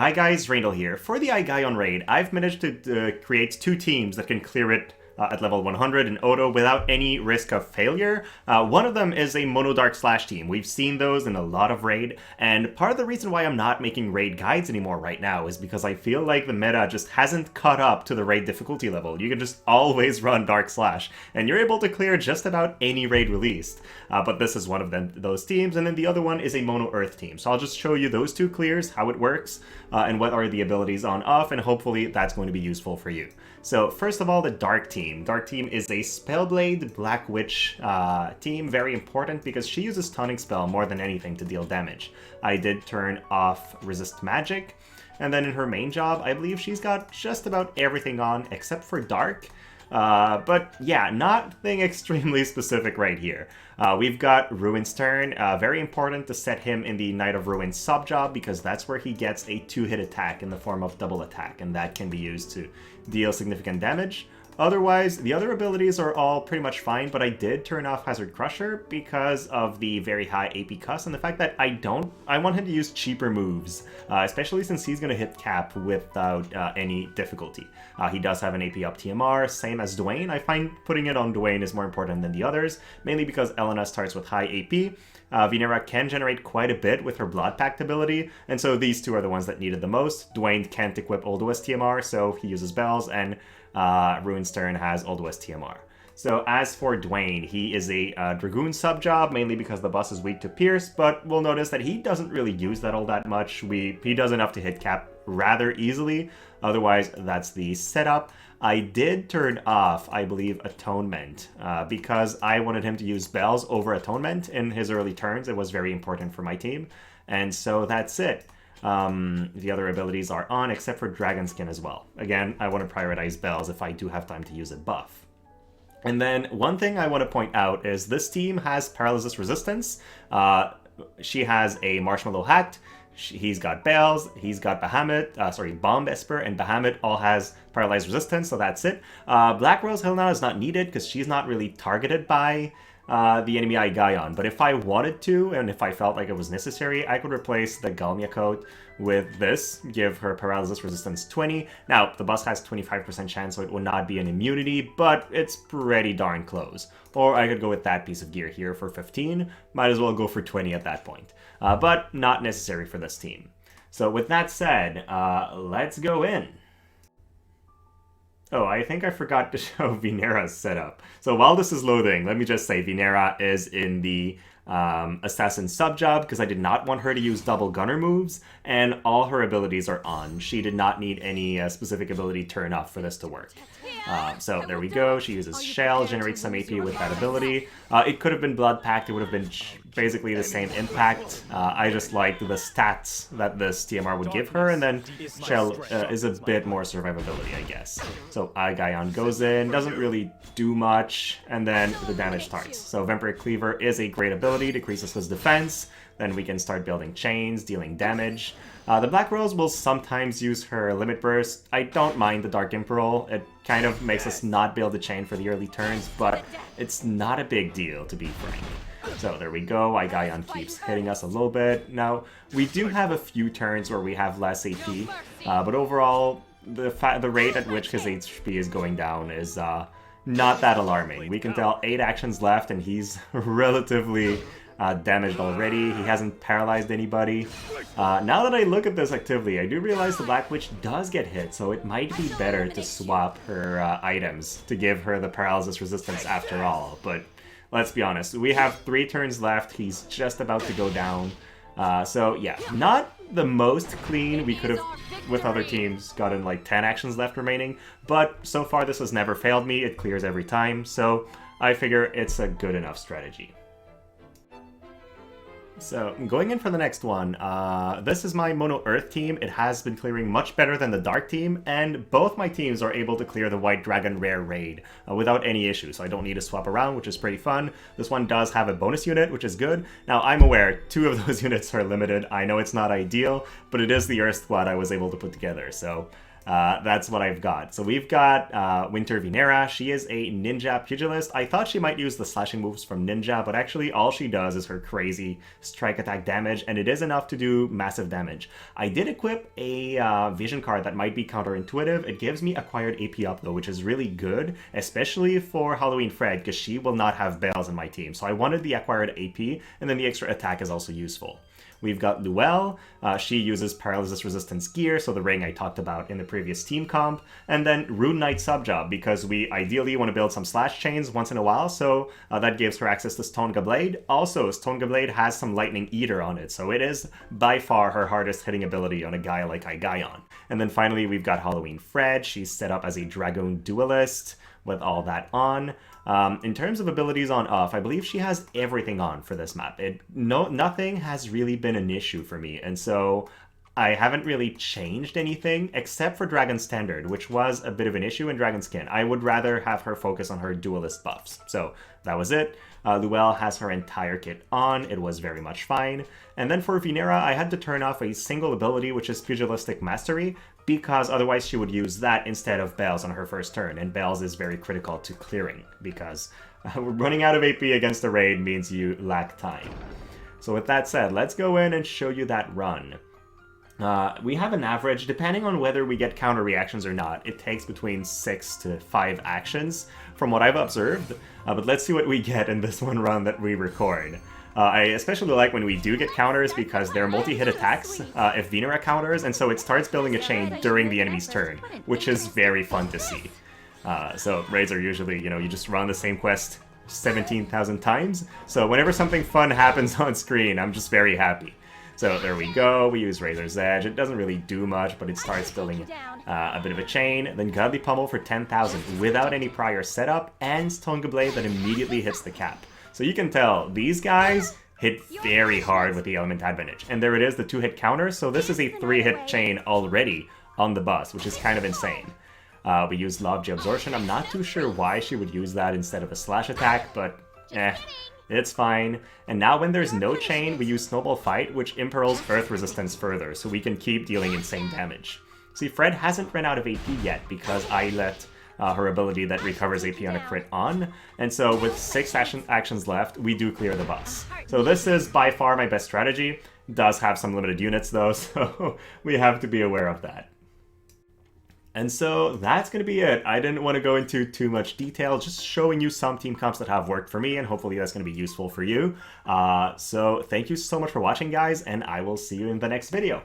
Hi guys, Randall here. For the Aigaion raid, I've managed to create two teams that can clear it at level 100 in Odo without any risk of failure. One of them is a Mono Dark Slash team. We've seen those in a lot of raid, and part of the reason why I'm not making raid guides anymore right now is because I feel like the meta just hasn't caught up to the raid difficulty level. You can just always run Dark Slash, and you're able to clear just about any raid released. But this is one of those teams, and then the other one is a Mono Earth team. So I'll just show you those two clears, how it works, and what are the abilities on off, and hopefully that's going to be useful for you. So first of all, the Dark Team. Dark Team is a Spellblade Black Witch team, very important because she uses Stunning Spell more than anything to deal damage. I did turn off Resist Magic, and then in her main job, I believe she's got just about everything on except for Dark. But yeah, nothing extremely specific right here. We've got Ruin's Turn, very important to set him in the Knight of Ruin sub-job because that's where he gets a 2-hit attack in the form of double attack, and that can be used to deal significant damage. Otherwise, the other abilities are all pretty much fine, but I did turn off Hazard Crusher because of the very high AP cost and the fact that I want him to use cheaper moves, especially since he's going to hit cap without any difficulty. He does have an AP up TMR, same as Dwayne. I find putting it on Dwayne is more important than the others, mainly because Elena starts with high AP. Venera can generate quite a bit with her Blood Pact ability, and so these two are the ones that needed the most. Dwayne can't equip Old West TMR, so he uses Bells, and Ruin's Turn has Old West TMR. So as for Dwayne, he is a Dragoon sub-job, mainly because the boss is weak to Pierce, but we'll notice that he doesn't really use that all that much. He does enough to hit cap rather easily, otherwise that's the setup. I did turn off, I believe, Atonement, because I wanted him to use Bells over Atonement in his early turns. It was very important for my team, and so that's it. The other abilities are on, except for Dragon Skin as well. Again, I want to prioritize Bells if I do have time to use a buff. And then one thing I want to point out is this team has Paralysis Resistance. She has a Marshmallow Hat. He's got Bells, he's got Bomb Esper, and Bahamut all has Paralyzed Resistance, so that's it. Black Rose Helena is not needed because she's not really targeted by the enemy Aigaion, but if I wanted to, and if I felt like it was necessary, I could replace the Galmia coat with this, give her Paralysis Resistance 20. Now, the boss has 25% chance, so it will not be an immunity, but it's pretty darn close. Or I could go with that piece of gear here for 15, might as well go for 20 at that point. But not necessary for this team. So with that said, let's go in. Oh, I think I forgot to show Venera's setup. So while this is loading, let me just say Venera is in the Assassin sub-job because I did not want her to use double gunner moves, and all her abilities are on. She did not need any specific ability turn off for this to work. So there we go. She uses Shell, generates some AP with that ability. It could have been Blood Pact. It would have been basically the same impact. I just liked the stats that this TMR would give her, and then Shell is a bit more survivability, I guess. So Aigaion goes in, doesn't really do much, and then the damage starts. So Vampiric Cleaver is a great ability, decreases his defense. Then we can start building chains, dealing damage. The Black Rose will sometimes use her Limit Burst. I don't mind the Dark Imperial. It kind of makes us not build a chain for the early turns, but it's not a big deal, to be frank. So there we go, Aigaion keeps hitting us a little bit. Now, we do have a few turns where we have less AP, but overall, the rate at which his HP is going down is not that alarming. We can tell 8 actions left, and he's relatively damaged already. He hasn't paralyzed anybody. Now that I look at this actively, I do realize the Black Witch does get hit, so it might be better to swap her items to give her the paralysis resistance after all. But let's be honest, we have 3 turns left. He's just about to go down. So yeah, not the most clean. We could have, with other teams, gotten like 10 actions left remaining, but so far this has never failed me. It clears every time, so I figure it's a good enough strategy. So, going in for the next one, this is my Mono Earth team. It has been clearing much better than the Dark team, and both my teams are able to clear the White Dragon Rare raid without any issue, so I don't need to swap around, which is pretty fun. This one does have a bonus unit, which is good. Now, I'm aware 2 of those units are limited. I know it's not ideal, but it is the Earth squad I was able to put together, so That's what I've got. So we've got Winter Venera. She is a ninja pugilist. I thought she might use the slashing moves from ninja, but actually all she does is her crazy strike attack damage, and it is enough to do massive damage. I did equip a vision card that might be counterintuitive. It gives me acquired AP up though, which is really good, especially for Halloween Fred, because she will not have bells in my team. So I wanted the acquired AP, and then the extra attack is also useful. We've got Luelle. She uses paralysis resistance gear, so the ring I talked about in the previous team comp. And then Rune Knight Subjob, because we ideally want to build some slash chains once in a while, so that gives her access to Stonega Blade. Also, Stonega Blade has some Lightning Eater on it, so it is by far her hardest hitting ability on a guy like Aigaion. And then finally, we've got Halloween Fred. She's set up as a Dragoon Duelist with all that on. In terms of abilities on off, I believe she has everything on for this map. Nothing has really been an issue for me, and so I haven't really changed anything except for Dragon Standard, which was a bit of an issue in Dragon Skin. I would rather have her focus on her duelist buffs. So that was it. Luelle has her entire kit on. It was very much fine. And then for Venera, I had to turn off a single ability, which is Pugilistic Mastery, because otherwise she would use that instead of Bells on her first turn. And Bells is very critical to clearing, because running out of AP against a raid means you lack time. So with that said, let's go in and show you that run. We have an average, depending on whether we get counter reactions or not, it takes between 6 to 5 actions from what I've observed, but let's see what we get in this one run that we record. I especially like when we do get counters because they're multi-hit attacks if Venera counters, and so it starts building a chain during the enemy's turn, which is very fun to see. So raids are usually, you just run the same quest 17,000 times, so whenever something fun happens on screen, I'm just very happy. So there we go, we use Razor's Edge. It doesn't really do much, but it starts building a bit of a chain. Then Godly Pummel for 10,000 without any prior setup, and Stonega Blade that immediately hits the cap. So you can tell, these guys hit very hard with the Element Advantage. And there it is, the 2-hit counter, so this is a 3-hit chain already on the bus, which is kind of insane. We use Loveji Absorption. I'm not too sure why she would use that instead of a slash attack, but it's fine. And now when there's no chain, we use Snowball Fight, which imperils Earth Resistance further, so we can keep dealing insane damage. See, Fred hasn't run out of AP yet, because I let her ability that recovers AP on a crit on, and so with 6 actions left, we do clear the boss. So this is by far my best strategy. Does have some limited units though, so we have to be aware of that. And so that's going to be it. I didn't want to go into too much detail, just showing you some team comps that have worked for me, and hopefully that's going to be useful for you. So thank you so much for watching, guys, and I will see you in the next video.